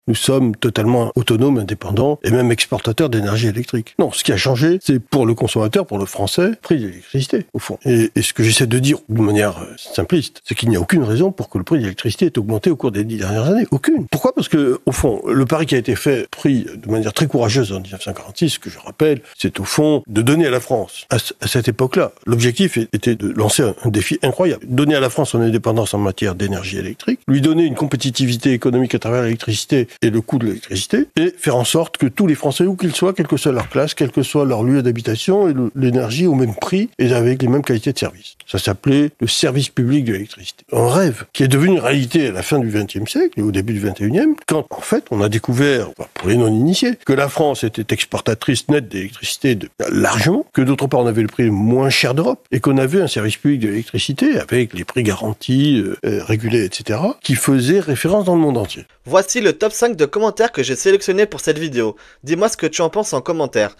nous sommes totalement autonomes, indépendants et même exportateurs d'énergie électrique. Non, ce qui a changé, c'est pour le consommateur, pour le Français, le prix de l'électricité, au fond. Et ce que j'essaie de dire de manière simpliste, c'est qu'il n'y a aucune raison pour que le prix de l'électricité ait augmenté au cours des 10 dernières années. Aucune. Pourquoi ? Parce que, au fond, le pari qui a été fait, pris de manière très courageuse en 1946, que je rappelle, c'est au fond de donner à la France, à cette époque-là, l'objectif était de lancer un défi incroyable. Donner à la France son indépendance en matière d'énergie électrique, lui donner une compétitivité économique à travers l'électricité et le coût de l'électricité, et faire en sorte que tous les Français, où qu'ils soient, quelle que soit leur classe, quel que soit leur lieu d'habitation, aient l'énergie au même prix et avec les mêmes qualités de service. Ça s'appelait le service public de l'électricité. Un rêve qui est devenu une réalité à la fin du XXe siècle et au début du XXIe, quand en fait on a découvert, pour les non-initiés, que la France était exportatrice nette d'électricité largement, que d'autre part on avait le prix le moins cher d'Europe et qu'on avait un service public de l'électricité avec les prix garantis, régulés, etc., qui faisait référence dans le monde entier. Voici le top 5 de commentaires que j'ai sélectionné pour cette vidéo. Dis-moi ce que tu en penses en commentaire.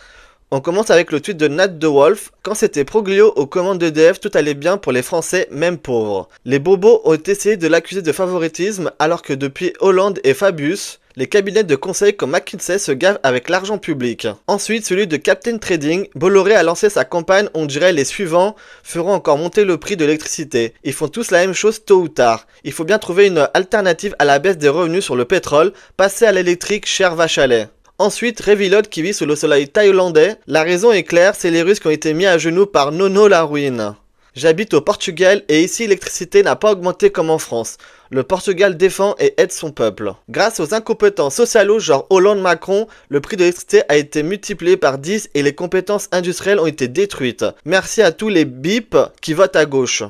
On commence avec le tweet de Nat de Wolf. Quand c'était Proglio aux commandes d'EDF, tout allait bien pour les Français, même pauvres. Les bobos ont essayé de l'accuser de favoritisme alors que depuis Hollande et Fabius, les cabinets de conseil comme McKinsey se gavent avec l'argent public. Ensuite, celui de Captain Trading. Bolloré a lancé sa campagne, on dirait les suivants feront encore monter le prix de l'électricité. Ils font tous la même chose tôt ou tard. Il faut bien trouver une alternative à la baisse des revenus sur le pétrole, passer à l'électrique, chère vache à lait. Ensuite, Révilod qui vit sous le soleil thaïlandais. La raison est claire, c'est les Russes qui ont été mis à genoux par Nono la ruine. J'habite au Portugal et ici l'électricité n'a pas augmenté comme en France. Le Portugal défend et aide son peuple. Grâce aux incompétents socialos genre Hollande-Macron, le prix de l'électricité a été multiplié par 10 et les compétences industrielles ont été détruites. Merci à tous les bips qui votent à gauche.